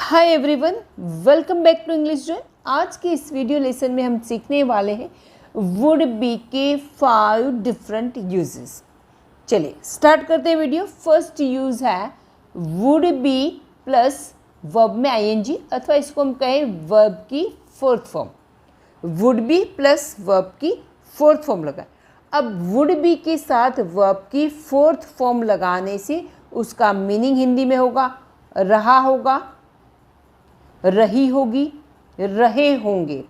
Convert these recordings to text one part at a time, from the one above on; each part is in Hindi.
Hi everyone, welcome back to English joy. आज के इस वीडियो लेसन में हम सीखने वाले हैं वुड बी के 5 डिफरेंट यूजेस। चलिए स्टार्ट करते हैं वीडियो। फर्स्ट यूज़ है वुड बी प्लस वर्ब में आईएनजी, अथवा इसको हम कहें वर्ब की fourth form. Would be plus verb की फोर्थ फॉर्म लगाए। अब वुड बी के साथ वर्ब की फोर्थ फॉर्म लगाने से उसका मीनिंग हिंदी में होगा रहा होगा, रही होगी, रहे होंगे।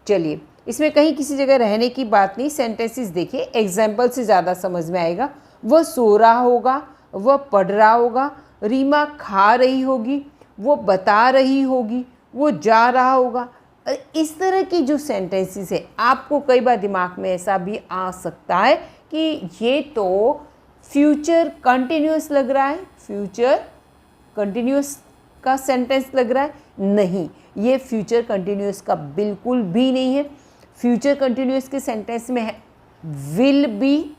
चलिए इसमें कहीं किसी जगह रहने की बात नहीं। सेंटेंसेस देखिए, एग्जाम्पल से ज़्यादा समझ में आएगा। वह सो रहा होगा, वह पढ़ रहा होगा, रीमा खा रही होगी, वो बता रही होगी, वो जा रहा होगा। इस तरह की जो सेंटेंसेस है, आपको कई बार दिमाग में ऐसा भी आ सकता है कि ये तो फ्यूचर कंटिन्यूअस लग रहा है, फ्यूचर कंटिन्यूअस का सेंटेंस लग रहा है। नहीं, ये फ्यूचर कंटिन्यूअस का बिल्कुल भी नहीं है। फ्यूचर कंटिन्यूअस के सेंटेंस में है विल बी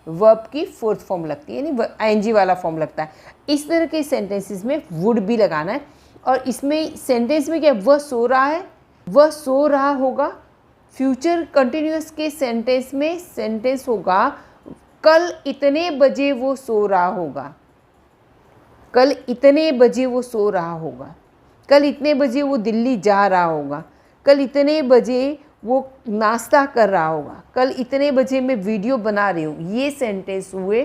वर्ब की फोर्थ फॉर्म लगती है, यानी आईएनजी वाला फॉर्म लगता है। इस तरह के सेंटेंसेस में वुड बी लगाना है। और इसमें सेंटेंस में क्या, वह सो रहा है, वह सो रहा होगा। फ्यूचर कंटिन्यूअस के सेंटेंस में सेंटेंस होगा कल इतने बजे वो सो रहा होगा, कल इतने बजे वो सो रहा होगा, कल इतने बजे वो दिल्ली जा रहा होगा, कल इतने बजे वो नाश्ता कर रहा होगा, कल इतने बजे मैं वीडियो बना रही हूँ। ये सेंटेंस हुए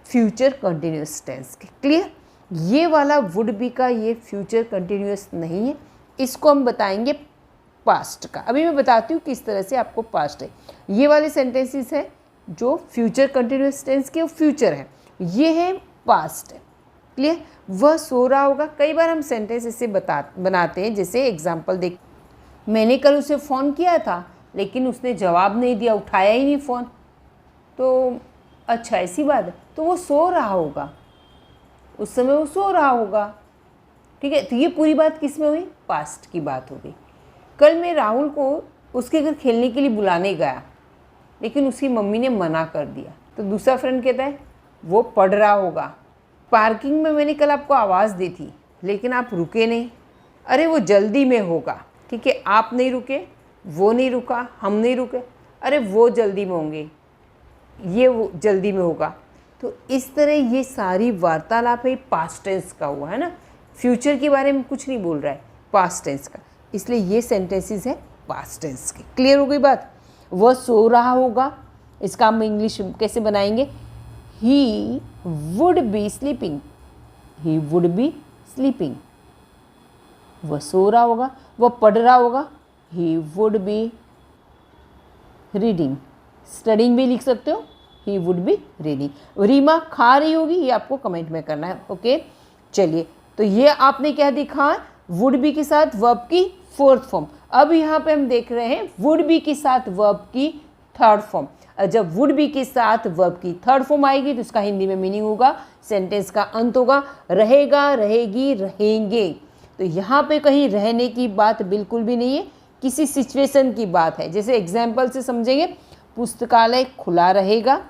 फ्यूचर कंटिन्यूअस टेंस के। क्लियर? ये वाला वुड बी का ये फ्यूचर कंटिन्यूअस नहीं है, इसको हम बताएंगे पास्ट का। अभी मैं बताती हूँ किस तरह से आपको पास्ट है। ये वाले सेंटेंसेस हैं जो फ्यूचर कंटिन्यूअस टेंस के फ्यूचर है, ये है पास्ट है। क्लियर? वह सो रहा होगा। कई बार हम सेंटेंस ऐसे बनाते हैं, जैसे एग्जांपल देख, मैंने कल उसे फ़ोन किया था लेकिन उसने जवाब नहीं दिया, उठाया ही नहीं फ़ोन। तो अच्छा ऐसी बात है, तो वो सो रहा होगा, उस समय वो सो रहा होगा। ठीक है, तो ये पूरी बात किस में हुई? पास्ट की बात हो गई। कल मैं राहुल को उसके घर खेलने के लिए बुलाने गया लेकिन उसकी मम्मी ने मना कर दिया। तो दूसरा फ्रेंड कहता है वो पढ़ रहा होगा। पार्किंग में मैंने कल आपको आवाज़ दी थी लेकिन आप रुके नहीं, अरे वो जल्दी में होगा। ठीक है, आप नहीं रुके, वो नहीं रुका, हम नहीं रुके, अरे वो जल्दी में होंगे, ये वो जल्दी में होगा। तो इस तरह ये सारी वार्तालाप है पास्ट टेंस का हुआ है ना, फ्यूचर के बारे में कुछ नहीं बोल रहा है, पास्ट टेंस का। इसलिए ये सेंटेंसेस है पास्ट टेंस के। क्लियर हो गई बात? वह सो रहा होगा, इसका हम इंग्लिश कैसे बनाएंगे? He would be sleeping. He would be sleeping. वह सो रहा होगा, वह पढ़ रहा होगा। He would be reading. Studying भी लिख सकते हो, He would be reading. Reema खा रही होगी, ये आपको कमेंट में करना है। ओके, चलिए, तो ये आपने क्या देखा? would be के साथ वर्ब की फोर्थ फॉर्म। अब यहाँ पे हम देख रहे हैं would be के साथ वर्ब की थर्ड फॉर्म। जब वुड बी के साथ वर्ब की थर्ड फॉर्म आएगी तो इसका हिंदी में मीनिंग होगा, सेंटेंस का अंत होगा रहेगा, रहेगी, रहेंगे। तो यहाँ पे कहीं रहने की बात बिल्कुल भी नहीं है, किसी सिचुएशन की बात है। जैसे एग्जाम्पल से समझेंगे, पुस्तकालय खुला रहेगा,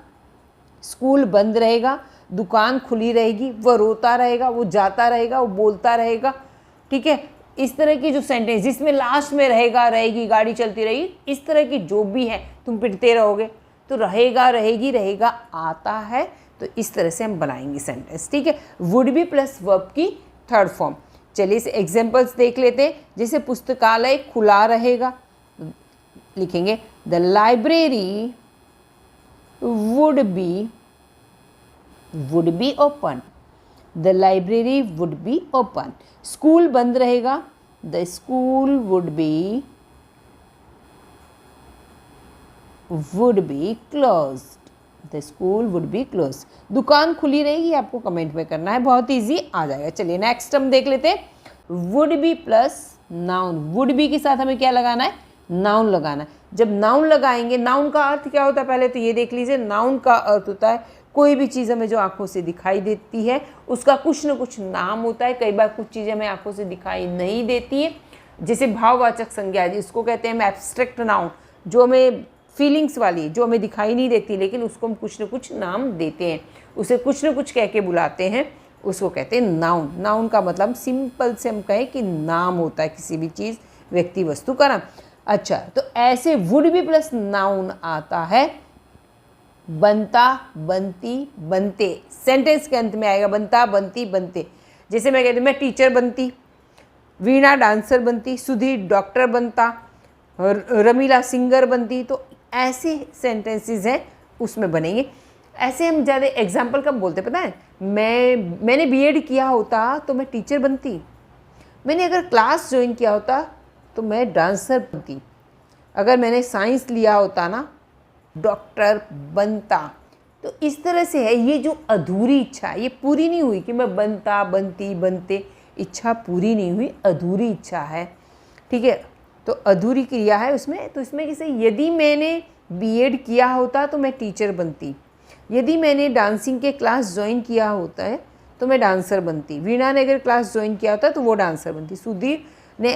स्कूल बंद रहेगा, दुकान खुली रहेगी, वह रोता रहेगा, वो जाता रहेगा, वो बोलता रहेगा। ठीक है, इस तरह की जो सेंटेंस जिसमें लास्ट में रहेगा, रहेगी, गाड़ी चलती रहेगी, इस तरह की जो भी है, तुम पिटते रहोगे तो रहेगा, रहेगी, रहेगा आता है। तो इस तरह से हम बनाएंगे सेंटेंस। ठीक है, वुड बी प्लस वर्ब की थर्ड फॉर्म। चलिए इसे एग्जांपल्स देख लेते हैं। जैसे पुस्तकालय खुला रहेगा, लिखेंगे the library would be open, the library would be open. School बंद रहेगा, the school would be closed, the school would be closed. दुकान खुली रहेगी, आपको कमेंट में करना है, बहुत इजी आ जाएगा। चलिए नेक्स्ट हम देख लेते हैं would be plus noun. Would be के साथ हमें क्या लगाना है? नाउन लगाना है। जब नाउन लगाएंगे, नाउन का अर्थ क्या होता है पहले तो ये देख लीजिए। नाउन का अर्थ होता है कोई भी चीज़ हमें जो आंखों से दिखाई देती है उसका कुछ न कुछ नाम होता है। कई बार कुछ चीज़ें हमें आंखों से दिखाई नहीं देती है, जैसे भाववाचक संज्ञा, जिसको कहते हैं हम एब्स्ट्रैक्ट नाउन, जो हमें फीलिंग्स वाली, जो हमें दिखाई नहीं देती लेकिन उसको हम कुछ न कुछ नाम देते हैं, उसे कुछ न कुछ कह के बुलाते हैं, उसको कहते हैं नाउन। नाउन का मतलब सिंपल से हम कहें कि नाम होता है किसी भी चीज़, व्यक्ति, वस्तु का नाम। अच्छा, तो ऐसे वुड बी प्लस नाउन आता है बनता, बनती, बनते। सेंटेंस के अंत में आएगा बनता, बनती, बनते। जैसे मैं कहती हूँ मैं टीचर बनती, वीणा डांसर बनती, सुधीर डॉक्टर बनता, रमीला सिंगर बनती। तो ऐसे सेंटेंसेस हैं उसमें बनेंगे। ऐसे हम ज़्यादा एग्जाम्पल कब बोलते पता है, मैंने बीएड किया होता तो मैं टीचर बनती, मैंने अगर क्लास ज्वाइन किया होता तो मैं डांसर बनती, अगर मैंने साइंस लिया होता ना डॉक्टर बनता। तो इस तरह से है, ये जो अधूरी इच्छा ये पूरी नहीं हुई कि मैं बनता, बनती, बनते, इच्छा पूरी नहीं हुई, अधूरी इच्छा है, ठीक है। तो अधूरी क्रिया है उसमें। तो इसमें जैसे यदि मैंने बीएड किया होता तो मैं टीचर बनती, यदि मैंने डांसिंग के क्लास ज्वाइन किया होता है तो मैं डांसर बनती, वीणा ने अगर क्लास ज्वाइन किया होता तो वो डांसर बनती, सुधीर ने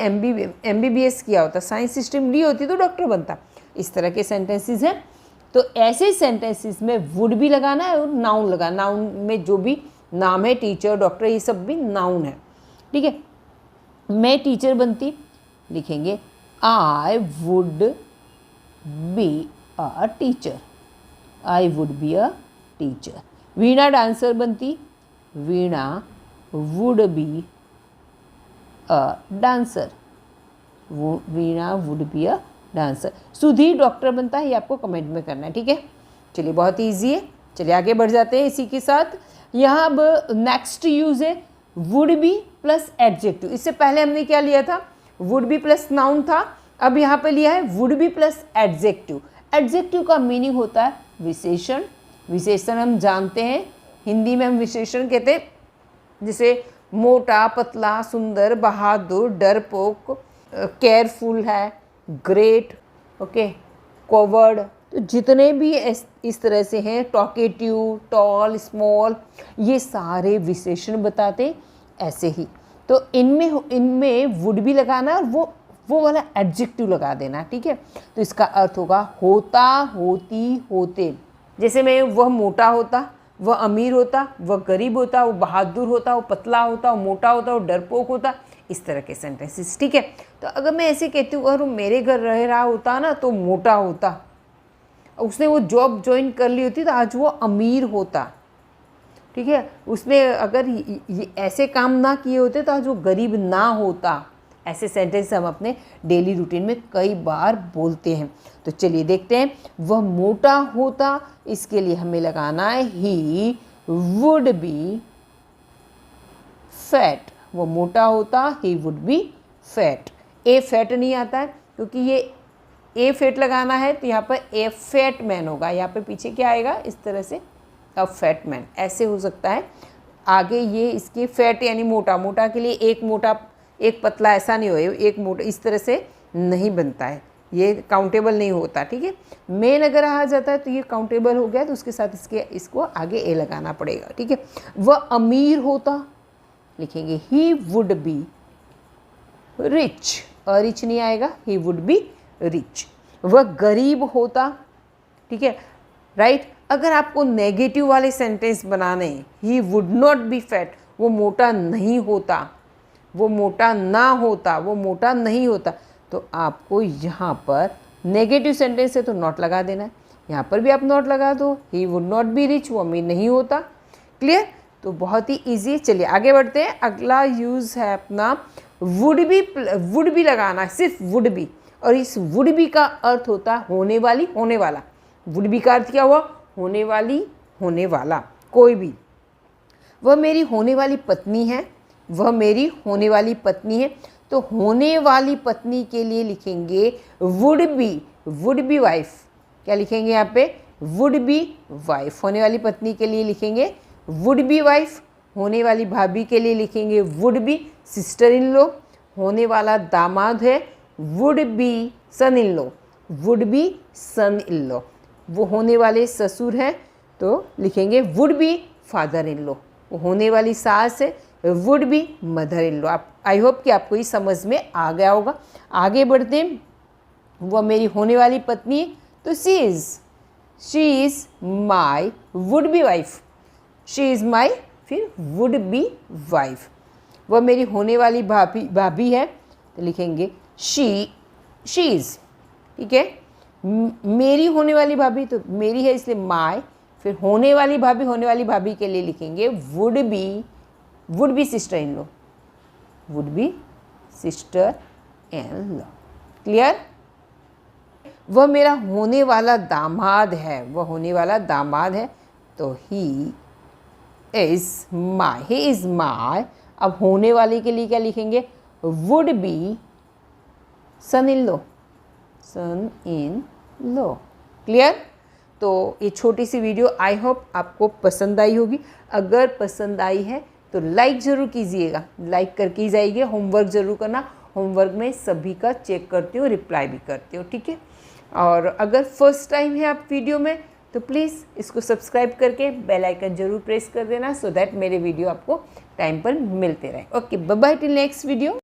MBBS किया होता, साइंस स्ट्रीम ली होती तो डॉक्टर बनता। इस तरह के सेंटेंसेस हैं। तो ऐसे सेंटेंसेस में वुड भी लगाना है और नाउन लगाना। नाउन में जो भी नाम है, टीचर, डॉक्टर, ये सब भी नाउन है, ठीक है। मैं टीचर बनती, लिखेंगे I would be a teacher, I would be a teacher. Veena dancer बनती, Veena would be a dancer, Veena would be a dancer. Sudhir doctor बनता है, ये आपको कमेंट में करना है, ठीक है। चलिए बहुत ईजी है। चलिए आगे बढ़ जाते हैं इसी के साथ। यहाँ अब नेक्स्ट यूज़ है वुड बी प्लस एडजेक्टिव। इससे पहले हमने क्या लिया था, वुड बी प्लस नाउन था, अब यहाँ पे लिया है would B plus adjective. Adjective का मीनिंग होता है विशेषण। विशेषण हम जानते हैं, हिंदी में हम विशेषण कहते हैं, जैसे मोटा, पतला, सुंदर, बहादुर, डरपोक, केयरफुल है, ग्रेट, ओके, कॉवर्ड। तो जितने भी इस तरह से हैं, टॉकेटिव, टॉल, स्मॉल, ये सारे विशेषण बताते ऐसे ही। तो इनमें वुड भी लगाना और वो वाला एडजेक्टिव लगा देना, ठीक है। तो इसका अर्थ होगा होता, होती, होते। जैसे मैं वह मोटा होता, वह अमीर होता, वह गरीब होता, वो बहादुर होता, वो पतला होता, वो मोटा होता, वो डरपोक होता। इस तरह के सेंटेंसेस, ठीक है। तो अगर मैं ऐसे कहती हूँ अगर वो मेरे घर रह रहा होता ना तो मोटा होता, उसने वो जॉब ज्वाइन कर ली होती तो आज वो अमीर होता, ठीक है। उसने अगर ये ऐसे काम ना किए होते तो आज वो गरीब ना होता। ऐसे सेंटेंस हम अपने डेली रूटीन में कई बार बोलते हैं। तो चलिए देखते हैं, वह मोटा होता, इसके लिए हमें लगाना है ही वुड बी फैट। वो मोटा होता, he would be fat. A fat नहीं आता है क्योंकि ये ए फैट लगाना है तो यहाँ पर ए फैट मैन होगा, यहाँ पे पीछे क्या आएगा इस तरह से अ फैट मैन, ऐसे हो सकता है। आगे ये इसके फैट यानी मोटा, मोटा के लिए एक मोटा एक पतला ऐसा नहीं होए, एक मोटा इस तरह से नहीं बनता है, ये काउंटेबल नहीं होता, ठीक है। मेन अगर आ जाता है तो ये काउंटेबल हो गया, तो उसके साथ इसको आगे ए लगाना पड़ेगा, ठीक है। वह अमीर होता, लिखेंगे he would be rich, rich नहीं आएगा, ही वुड बी रिच। वह गरीब होता, ठीक है, राइट। अगर आपको नेगेटिव वाले सेंटेंस बनाने, he would not be fat, वो मोटा नहीं होता, वो मोटा ना होता, वो मोटा नहीं होता, तो आपको यहाँ पर नेगेटिव सेंटेंस है तो नॉट लगा देना है। यहाँ पर भी आप नॉट लगा दो, he would not be rich, वो अमीर नहीं होता। क्लियर? तो बहुत ही ईजी है। चलिए आगे बढ़ते हैं। अगला यूज़ है अपना वुड बी लगाना है, सिर्फ वुड बी। और इस वुड बी का अर्थ होता है होने वाली, होने वाला। वुड बी का अर्थ क्या हुआ? होने वाली, होने वाला, कोई भी। वह मेरी होने वाली पत्नी है, वह मेरी होने वाली पत्नी है। तो होने वाली पत्नी के लिए लिखेंगे वुड बी वाइफ। क्या लिखेंगे यहाँ पे? Would be wife. होने वाली पत्नी के लिए लिखेंगे वुड बी वाइफ। होने वाली भाभी के लिए लिखेंगे would be sister in law. होने वाला दामाद है would be son in law, would be son in law. वो होने वाले ससुर हैं तो लिखेंगे would be father in law. वो होने वाली सास है would be mother in law. आप आई होप कि आपको ये समझ में आ गया होगा। आगे बढ़ते हैं। वह मेरी होने वाली पत्नी है तो she is my would be wife. She is my फिर वुड बी वाइफ। वह मेरी होने वाली भाभी है तो लिखेंगे शी इज़। ठीक है, मेरी होने वाली भाभी तो मेरी है इसलिए माय। फिर होने वाली भाभी के लिए लिखेंगे would be sister in law, would be sister in law. Clear? वह मेरा होने वाला दामाद है, वह होने वाला दामाद है तो ही इज़ माय। अब होने वाले के लिए क्या लिखेंगे? Would be son in law. Clear? तो ये छोटी सी वीडियो आई होप आपको पसंद आई होगी। अगर पसंद आई है तो लाइक ज़रूर कीजिएगा, लाइक करके ही जाइए। होमवर्क ज़रूर करना, होमवर्क में सभी का चेक करती हूँ, रिप्लाई भी करती हूँ। ठीक है, और अगर फर्स्ट टाइम है आप वीडियो में तो प्लीज़ इसको सब्सक्राइब करके बेल आइकन ज़रूर प्रेस कर देना, सो दैट मेरे वीडियो आपको टाइम पर मिलते रहे। Okay, bye bye till next video.